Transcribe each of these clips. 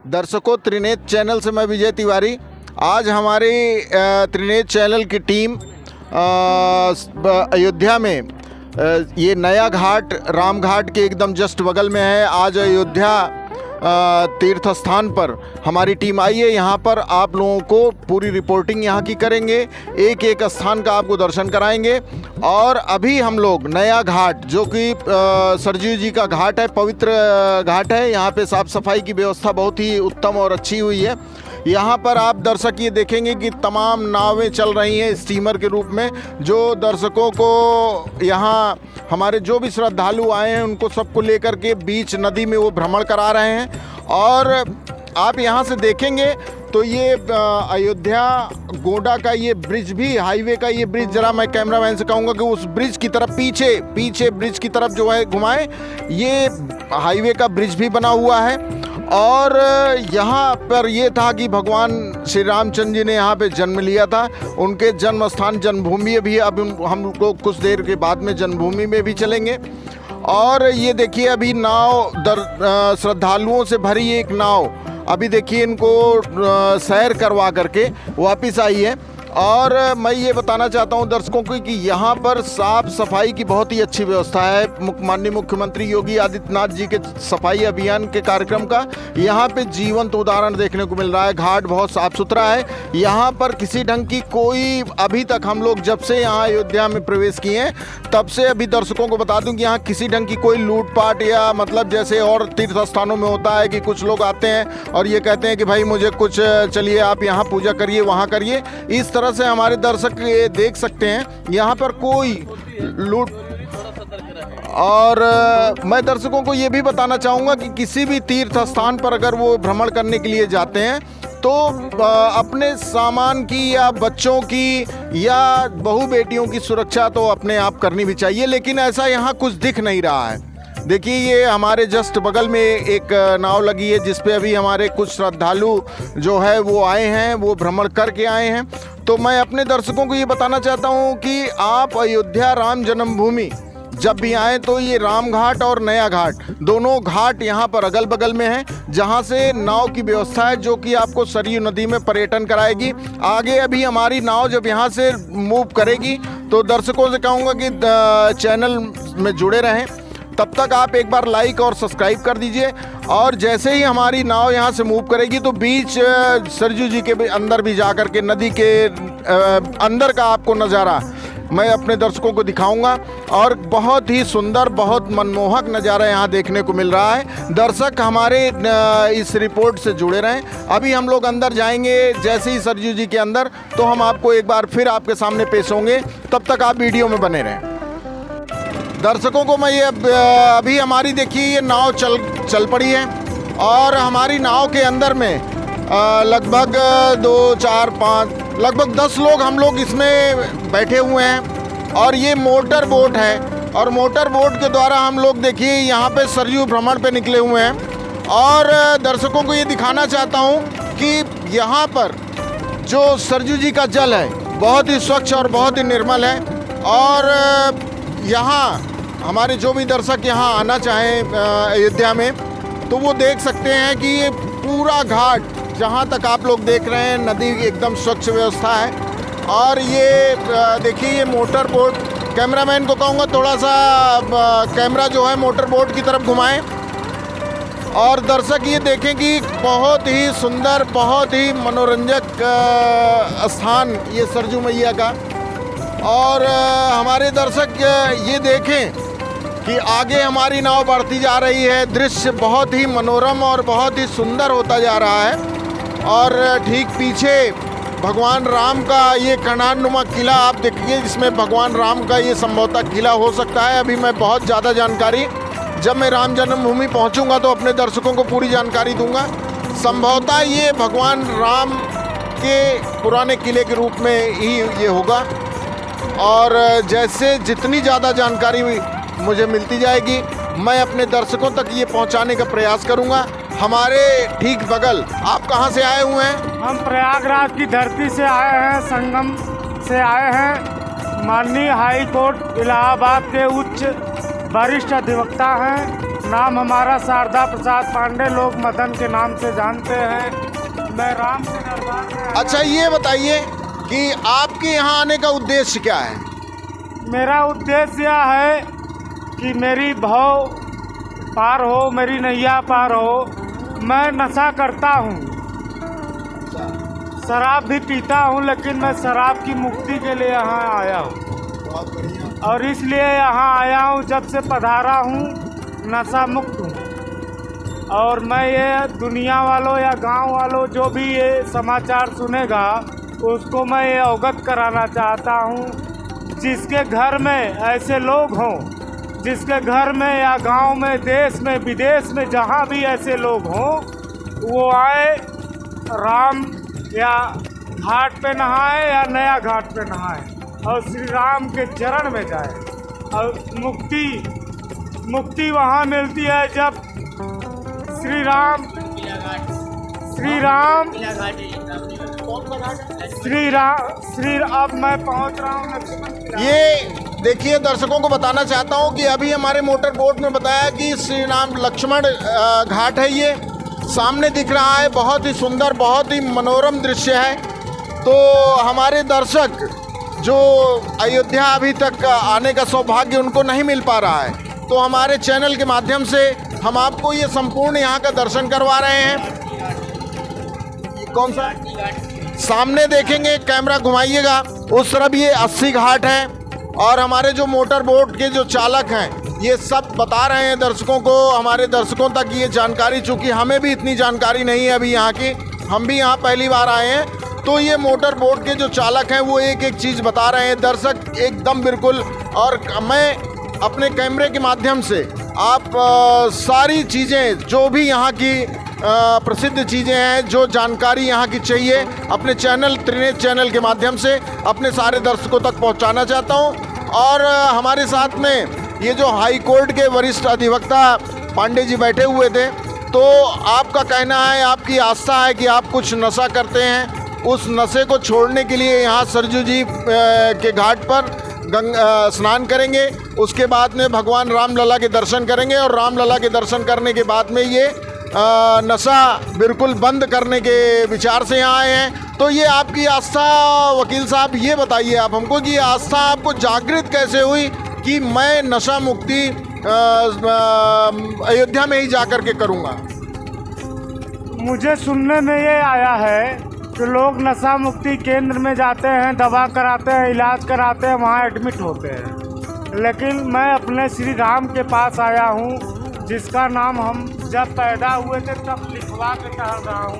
दर्शकों, त्रिनेत्र चैनल से मैं विजय तिवारी। आज हमारे त्रिनेत्र चैनल की टीम अयोध्या में ये नया घाट राम घाट के एकदम जस्ट बगल में है। आज अयोध्या तीर्थ स्थान पर हमारी टीम आई है। यहाँ पर आप लोगों को पूरी रिपोर्टिंग यहाँ की करेंगे, एक एक स्थान का आपको दर्शन कराएंगे। और अभी हम लोग नया घाट जो कि सरयू जी का घाट है, पवित्र घाट है, यहाँ पे साफ़ सफाई की व्यवस्था बहुत ही उत्तम और अच्छी हुई है। यहाँ पर आप दर्शक ये देखेंगे कि तमाम नावें चल रही हैं स्टीमर के रूप में, जो दर्शकों को यहाँ हमारे जो भी श्रद्धालु आए हैं उनको सबको लेकर के बीच नदी में वो भ्रमण करा रहे हैं। और आप यहाँ से देखेंगे तो ये अयोध्या गोंडा का ये ब्रिज भी, हाईवे का ये ब्रिज, जरा मैं कैमरामैन से कहूँगा कि उस ब्रिज की तरफ पीछे ब्रिज की तरफ जो है घुमाएं। ये हाईवे का ब्रिज भी बना हुआ है। और यहाँ पर ये था कि भगवान श्री रामचंद्र जी ने यहाँ पे जन्म लिया था। उनके जन्म स्थान जन्मभूमि भी, अब हम लोग कुछ देर के बाद में जन्मभूमि में भी चलेंगे। और ये देखिए अभी नाव श्रद्धालुओं से भरी एक नाव अभी देखिए इनको सैर करवा करके वापस आई है। और मैं ये बताना चाहता हूँ दर्शकों को कि यहाँ पर साफ़ सफाई की बहुत ही अच्छी व्यवस्था है। माननीय मुख्यमंत्री योगी आदित्यनाथ जी के सफाई अभियान के कार्यक्रम का यहाँ पे जीवंत उदाहरण देखने को मिल रहा है। घाट बहुत साफ़ सुथरा है। यहाँ पर किसी ढंग की कोई, अभी तक हम लोग जब से यहाँ अयोध्या में प्रवेश किए हैं तब से, अभी दर्शकों को बता दूं कि यहाँ किसी ढंग की कोई लूटपाट या मतलब जैसे और तीर्थ स्थानों में होता है कि कुछ लोग आते हैं और ये कहते हैं कि भाई मुझे कुछ, चलिए आप यहाँ पूजा करिए, वहाँ करिए, इस तरह से हमारे दर्शक ये देख सकते हैं यहाँ पर कोई लूट। और मैं दर्शकों को ये भी बताना चाहूँगा कि किसी भी तीर्थ स्थान पर अगर वो भ्रमण करने के लिए जाते हैं तो अपने सामान की या बच्चों की या बहू बेटियों की सुरक्षा तो अपने आप करनी भी चाहिए, लेकिन ऐसा यहाँ कुछ दिख नहीं रहा है। देखिए ये हमारे जस्ट बगल में एक नाव लगी है जिस पे अभी हमारे कुछ श्रद्धालु जो है वो आए हैं, वो भ्रमण करके आए हैं। तो मैं अपने दर्शकों को ये बताना चाहता हूँ कि आप अयोध्या राम जन्मभूमि जब भी आएँ तो ये राम घाट और नया घाट, दोनों घाट यहाँ पर अगल बगल में हैं, जहाँ से नाव की व्यवस्था है जो कि आपको सरयू नदी में पर्यटन कराएगी। आगे अभी हमारी नाव जब यहाँ से मूव करेगी तो दर्शकों से कहूँगा कि चैनल में जुड़े रहें। तब तक आप एक बार लाइक और सब्सक्राइब कर दीजिए। और जैसे ही हमारी नाव यहाँ से मूव करेगी तो बीच सरयू जी के अंदर भी जा कर के नदी के अंदर का आपको नज़ारा मैं अपने दर्शकों को दिखाऊंगा। और बहुत ही सुंदर, बहुत मनमोहक नज़ारा यहाँ देखने को मिल रहा है। दर्शक हमारे इस रिपोर्ट से जुड़े रहें। अभी हम लोग अंदर जाएंगे, जैसे ही सरयू जी के अंदर तो हम आपको एक बार फिर आपके सामने पेश होंगे। तब तक आप वीडियो में बने रहें। दर्शकों को मैं ये अभी हमारी देखिए ये नाव चल पड़ी है और हमारी नाव के अंदर में लगभग 2, 4, 5 लगभग 10 लोग हम लोग इसमें बैठे हुए हैं। और ये मोटर बोट है और मोटर बोट के द्वारा हम लोग देखिए यहाँ पे सरयू भ्रमण पे निकले हुए हैं। और दर्शकों को ये दिखाना चाहता हूँ कि यहाँ पर जो सरयू जी का जल है बहुत ही स्वच्छ और बहुत ही निर्मल है। और यहाँ हमारे जो भी दर्शक यहाँ आना चाहें अयोध्या में तो वो देख सकते हैं कि ये पूरा घाट जहाँ तक आप लोग देख रहे हैं नदी एकदम स्वच्छ व्यवस्था है। और ये देखिए ये मोटर बोट, कैमरामैन को कहूँगा थोड़ा सा कैमरा जो है मोटर बोट की तरफ घुमाएं। और दर्शक ये देखें कि बहुत ही सुंदर, बहुत ही मनोरंजक स्थान ये सरयू मैया का। और हमारे दर्शक ये देखें कि आगे हमारी नाव बढ़ती जा रही है, दृश्य बहुत ही मनोरम और बहुत ही सुंदर होता जा रहा है। और ठीक पीछे भगवान राम का ये कनानुमा किला आप देखिए, जिसमें भगवान राम का ये संभवतः किला हो सकता है। अभी मैं बहुत ज़्यादा जानकारी, जब मैं राम जन्मभूमि पहुंचूंगा तो अपने दर्शकों को पूरी जानकारी दूंगा। संभवतः ये भगवान राम के पुराने किले के रूप में ही ये होगा। और जैसे जितनी ज़्यादा जानकारी मुझे मिलती जाएगी मैं अपने दर्शकों तक ये पहुंचाने का प्रयास करूंगा। हमारे ठीक बगल, आप कहां से आए हुए हैं? हम प्रयागराज की धरती से आए हैं, संगम से आए हैं। माननीय हाई कोर्ट इलाहाबाद के उच्च वरिष्ठ अधिवक्ता हैं नाम हमारा शारदा प्रसाद पांडे, लोग मदन के नाम से जानते हैं। मैं राम के दरबार में आया। अच्छा, ये बताइए कि आपके यहाँ आने का उद्देश्य क्या है? मेरा उद्देश्य यह है कि मेरी भव पार हो, मेरी नैया पार हो। मैं नशा करता हूँ, शराब भी पीता हूँ, लेकिन मैं शराब की मुक्ति के लिए यहाँ आया हूँ और इसलिए यहाँ आया हूँ। जब से पधारा हूँ नशा मुक्त हूँ और मैं ये दुनिया वालों या गांव वालों जो भी ये समाचार सुनेगा उसको मैं ये अवगत कराना चाहता हूँ। जिसके घर में ऐसे लोग हों, जिसके घर में या गांव में, देश में, विदेश में, जहाँ भी ऐसे लोग हों, वो आए, राम या घाट पे नहाए या नया घाट पे नहाए और श्री राम के चरण में जाए। और मुक्ति वहाँ मिलती है जब श्री राम अब मैं पहुँच रहा हूँ। ये देखिए, दर्शकों को बताना चाहता हूँ कि अभी हमारे मोटर बोट में बताया कि श्री राम लक्ष्मण घाट है। ये सामने दिख रहा है, बहुत ही सुंदर, बहुत ही मनोरम दृश्य है। तो हमारे दर्शक जो अयोध्या अभी तक आने का सौभाग्य उनको नहीं मिल पा रहा है, तो हमारे चैनल के माध्यम से हम आपको ये संपूर्ण यहाँ का दर्शन करवा रहे हैं। ये कौन सा सामने देखेंगे, कैमरा घुमाइएगा, उस तरफ ये 80 घाट है और हमारे जो मोटर बोट के जो चालक हैं ये सब बता रहे हैं दर्शकों को, हमारे दर्शकों तक ये जानकारी, चूँकि हमें भी इतनी जानकारी नहीं है अभी यहाँ की, हम भी यहाँ पहली बार आए हैं। तो ये मोटर बोट के जो चालक हैं वो एक एक चीज़ बता रहे हैं दर्शक एकदम बिल्कुल। और मैं अपने कैमरे के माध्यम से आप सारी चीज़ें जो भी यहाँ की प्रसिद्ध चीज़ें हैं, जो जानकारी यहाँ की चाहिए, अपने चैनल त्रिनेत्र चैनल के माध्यम से अपने सारे दर्शकों तक पहुँचाना चाहता हूँ। और हमारे साथ में ये जो हाई कोर्ट के वरिष्ठ अधिवक्ता पांडे जी बैठे हुए थे, तो आपका कहना है, आपकी आस्था है कि आप कुछ नशा करते हैं, उस नशे को छोड़ने के लिए यहाँ सरजू जी के घाट पर स्नान करेंगे, उसके बाद में भगवान रामलला के दर्शन करेंगे और रामलला के दर्शन करने के बाद में ये नशा बिल्कुल बंद करने के विचार से यहाँ आए हैं। तो ये आपकी आस्था, वकील साहब ये बताइए आप हमको कि ये आस्था आपको जागृत कैसे हुई कि मैं नशा मुक्ति अयोध्या में ही जाकर के करूँगा? मुझे सुनने में ये आया है कि लोग नशा मुक्ति केंद्र में जाते हैं, दवा कराते हैं, इलाज कराते हैं, वहाँ एडमिट होते हैं, लेकिन मैं अपने श्री राम के पास आया हूँ, जिसका नाम हम जब पैदा हुए थे तब लिखवा के टहल रहा हूँ।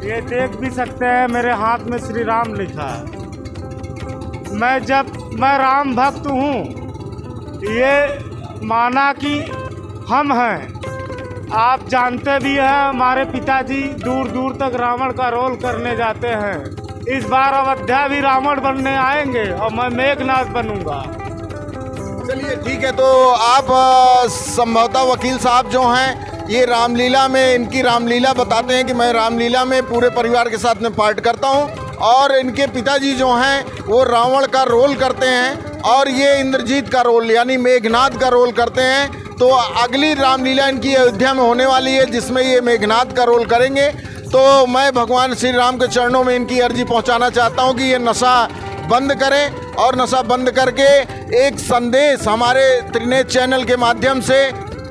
ये देख भी सकते हैं मेरे हाथ में श्री राम लिखा है। मैं राम भक्त हूँ, ये माना कि हम हैं। आप जानते भी हैं हमारे पिताजी दूर दूर तक रावण का रोल करने जाते हैं। इस बार अयोध्या भी रावण बनने आएंगे और मैं मेघनाथ बनूंगा। चलिए ठीक है, तो आप संभवतः वकील साहब जो हैं ये रामलीला में, इनकी रामलीला बताते हैं कि मैं रामलीला में पूरे परिवार के साथ में पार्ट करता हूं, और इनके पिताजी जो हैं वो रावण का रोल करते हैं और ये इंद्रजीत का रोल यानी मेघनाथ का रोल करते हैं। तो अगली रामलीला इनकी अयोध्या में होने वाली है जिसमें ये मेघनाथ का रोल करेंगे। तो मैं भगवान श्री राम के चरणों में इनकी अर्जी पहुंचाना चाहता हूं कि ये नशा बंद करें और नशा बंद करके एक संदेश हमारे त्रिनेत्र चैनल के माध्यम से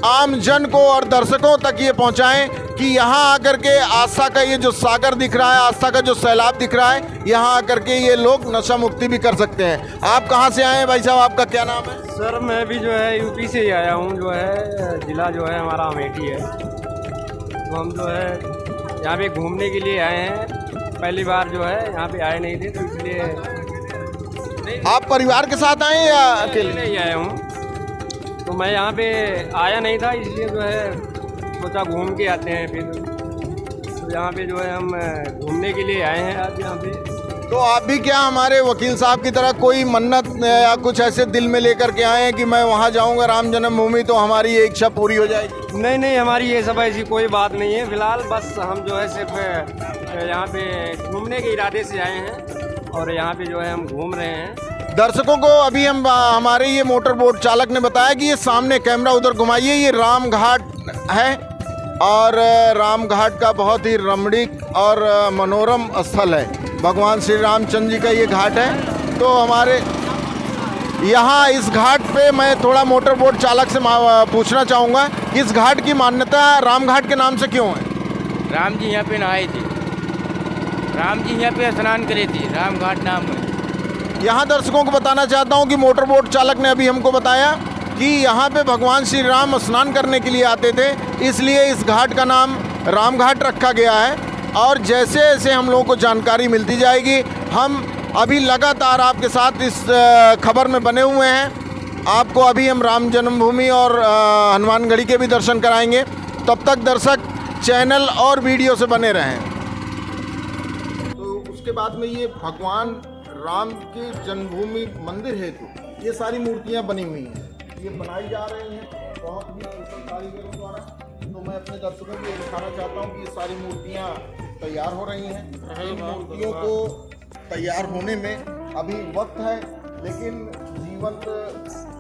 आम जन को और दर्शकों तक ये पहुंचाएं कि यहाँ आकर के आस्था का ये जो सागर दिख रहा है, आस्था का जो सैलाब दिख रहा है, यहाँ आकर के ये लोग नशा मुक्ति भी कर सकते हैं। आप कहाँ से आए हैं भाई साहब, आपका क्या नाम है? सर मैं भी जो है यूपी से ही आया हूँ, जो है ज़िला जो है हमारा अमेठी है। तो हम जो है यहाँ पे घूमने के लिए आए हैं, पहली बार जो है यहाँ पे आए नहीं थे, तो इसलिए। आप परिवार के साथ आए या अकेले? नहीं आया हूँ, तो मैं यहाँ पे आया नहीं था, इसलिए जो है सोचा घूम के आते हैं। फिर तो यहाँ पे जो है हम घूमने के लिए आए हैं आज यहाँ पे। तो आप भी क्या हमारे वकील साहब की तरह कोई मन्नत या कुछ ऐसे दिल में लेकर के आए हैं कि मैं वहाँ जाऊँगा राम जन्मभूमि तो हमारी ये इच्छा पूरी हो जाएगी? नहीं नहीं, हमारी ये सब ऐसी कोई बात नहीं है फिलहाल, बस हम जो है सिर्फ यहाँ पे घूमने के इरादे से आए हैं और यहाँ पे जो है हम घूम रहे हैं। दर्शकों को अभी हम हमारे ये मोटर बोट चालक ने बताया कि ये सामने कैमरा उधर घुमाइए, ये राम घाट है और राम घाट का बहुत ही रमणीक और मनोरम स्थल है। भगवान श्री रामचंद्र जी का ये घाट है। तो हमारे यहाँ इस घाट पे मैं थोड़ा मोटर बोट चालक से पूछना चाहूँगा कि इस घाट की मान्यता राम घाट के नाम से क्यों है? राम जी यहाँ पे नहाए थे, राम जी यहाँ पे स्नान करे थे, राम घाट नाम है। यहाँ दर्शकों को बताना चाहता हूँ कि मोटर बोट चालक ने अभी हमको बताया कि यहाँ पे भगवान श्री राम स्नान करने के लिए आते थे, इसलिए इस घाट का नाम राम घाट रखा गया है। और जैसे जैसे हम लोगों को जानकारी मिलती जाएगी, हम अभी लगातार आपके साथ इस खबर में बने हुए हैं। आपको अभी हम राम जन्मभूमि और हनुमानगढ़ी के भी दर्शन कराएंगे। तब तक दर्शक चैनल और वीडियो से बने रहें। तो उसके बाद में ये भगवान राम के जन्मभूमि मंदिर हेतु ये सारी मूर्तियाँ बनी हुई हैं, ये बनाई जा रही हैं बहुत ही कुशल कारीगरों द्वारा। तो मैं अपने दर्शकों को ये दिखाना चाहता हूँ कि ये सारी मूर्तियाँ तैयार हो रही हैं। इन मूर्तियों को तैयार होने में अभी वक्त है, लेकिन जीवंत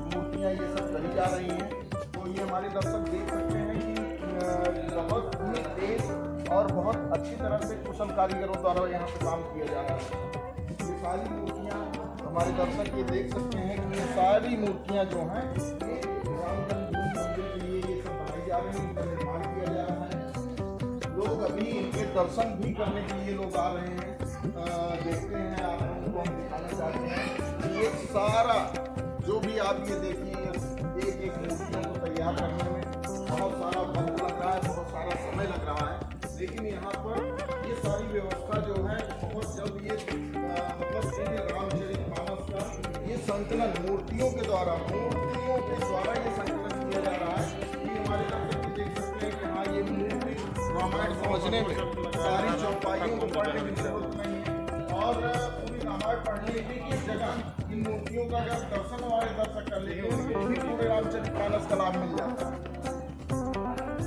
मूर्तियाँ ये सब करी जा रही हैं। तो ये हमारे दर्शक देख सकते हैं कि बहुत ही तेज और बहुत अच्छी तरह से कुशल कारीगरों द्वारा यहाँ पे काम किया जा रहा है। ये सारी मूर्तियाँ हमारे दर्शक ये देख सकते हैं कि ये सारी मूर्तियाँ जो हैं ये राम जन्मभूमि मंदिर के लिए ये सब बनाई जा रही हैं, इनका निर्माण किया जा रहा है। लोग अभी इनके दर्शन भी करने के लिए लोग आ रहे हैं। देखते हैं, आप लोगों को हम दिखाना चाहते हैं कि ये सारा जो भी आप ये देखिए, एक एक मूर्तियों को तैयार करने में बहुत सारा वक्त लग रहा है, बहुत सारा समय लग रहा है। लेकिन यहाँ पर ये सारी व्यवस्था जो है बहुत जल्द ये मतलब रामचरितमानस का ये संकलन मूर्तियों के द्वारा ये संकलन किया जा रहा है। ये हमारे दर्शक देख सकते हैं कि हाँ, ये मूर्ति रामायण समझने में सारी चौपाइयों को पढ़ने की जरूरत नहीं है और पूरी रामायण पढ़ने की एक जगह इन मूर्तियों का अगर दर्शन हमारे दर्शक कर लेंगे उनको भी पूरे रामचरितमानस का लाभ मिल जाता है।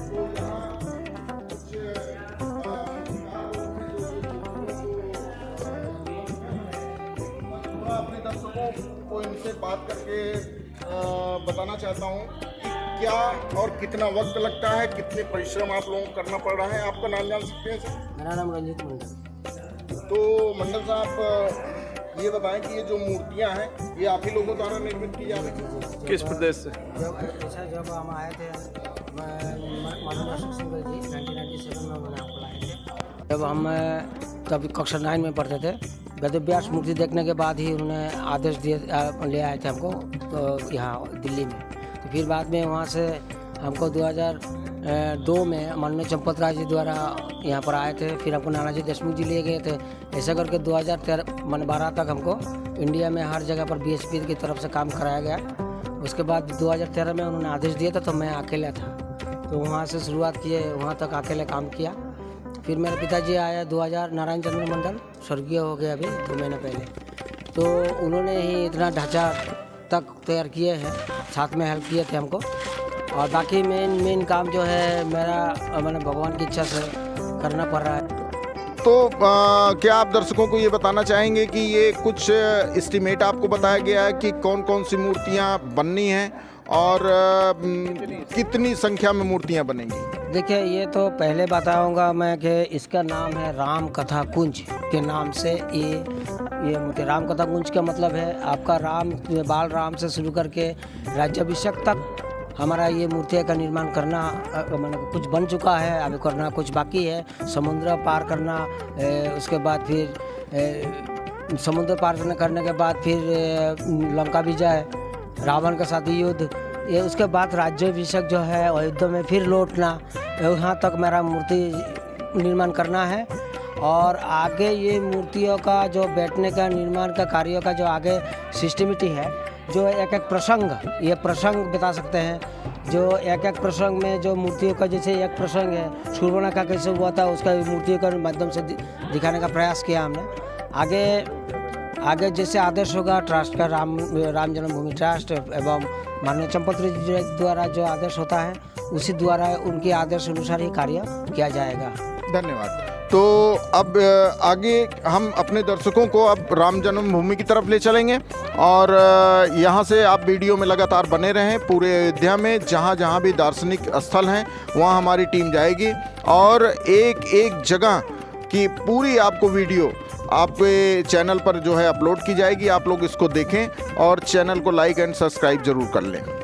तो यहाँ कुछ अपने दर्शकों को इनसे बात करके बताना चाहता हूँ कि क्या और कितना वक्त लगता है, कितने परिश्रम आप लोगों को करना पड़ रहा है। आपका नाम जान सकते हैं सर? मेरा नाम रंजीत मंडल। तो मंडल साहब ये बताएं कि ये जो मूर्तियाँ हैं ये आप ही लोगों द्वारा निर्मित की जा रही है? किस प्रदेश से? जब हम आए थे, माननीय सिंह जी 1997 में मैंने आपको लाए थे। जब हम तब कक्षा 9 में पढ़ते थे, वेदव्यास मूर्ति देखने के बाद ही उन्होंने आदेश दिए, ले आए थे हमको तो यहाँ दिल्ली में। तो फिर बाद में वहाँ से हमको 2002 में माननीय चंपत राय जी द्वारा यहाँ पर आए थे। फिर हमको नानाजी देशमुख जी ले गए थे। ऐसा करके 2012 तक हमको इंडिया में हर जगह पर BHP की तरफ से काम कराया गया। उसके बाद 2013 में उन्होंने आदेश दिया था, तो मैं अकेला था, तो वहाँ से शुरुआत किए, वहाँ तक अकेले काम किया। फिर मेरे पिताजी आया 2000, नारायण चंद्र मंडल, स्वर्गीय हो गए अभी 2 महीने पहले। तो उन्होंने ही इतना ढांचा तक तैयार किए हैं, साथ में हेल्प किए थे हमको। और बाकी मेन काम जो है मेरा मैंने भगवान की इच्छा से करना पड़ रहा है। तो क्या आप दर्शकों को ये बताना चाहेंगे कि ये कुछ एस्टिमेट आपको बताया गया है कि कौन कौन सी मूर्तियाँ बननी हैं और कितनी संख्या में मूर्तियाँ बनेंगी? देखिए, ये तो पहले बताऊंगा मैं कि इसका नाम है राम कथा कुंज के नाम से ये मूर्ति। राम कथा कुंज का मतलब है आपका राम, बाल राम से शुरू करके राज्याभिषेक तक हमारा ये मूर्तियों का निर्माण करना, मतलब कुछ बन चुका है, अभी करना कुछ बाकी है। समुद्र पार करना, उसके बाद फिर समुद्र पार करने के बाद फिर लंका विजय, रावण के साथ युद्ध, ये उसके बाद राज्याभिषेक जो है अयोध्या में फिर लौटना, यहाँ तक मेरा मूर्ति निर्माण करना है। और आगे ये मूर्तियों का जो बैठने का निर्माण का कार्यों का जो आगे सिस्टमिटी है, जो एक एक प्रसंग, ये प्रसंग बता सकते हैं, जो एक एक प्रसंग में जो मूर्तियों का, जैसे एक प्रसंग है शूर्पणखा का कैसे हुआ था, उसका मूर्तियों के माध्यम से दिखाने का प्रयास किया हमने। आगे जैसे आदेश होगा ट्रस्ट का, राम जन्मभूमि ट्रस्ट एवं माननीय चंपत जी द्वारा जो आदेश होता है, उसी द्वारा उनके आदेश अनुसार ही कार्य किया जाएगा। धन्यवाद। तो अब आगे हम अपने दर्शकों को अब राम जन्मभूमि की तरफ ले चलेंगे और यहाँ से आप वीडियो में लगातार बने रहें। पूरे अयोध्या में जहाँ जहाँ भी दार्शनिक स्थल हैं वहाँ हमारी टीम जाएगी और एक एक जगह की पूरी आपको वीडियो आपके चैनल पर जो है अपलोड की जाएगी। आप लोग इसको देखें और चैनल को लाइक एंड सब्सक्राइब ज़रूर कर लें।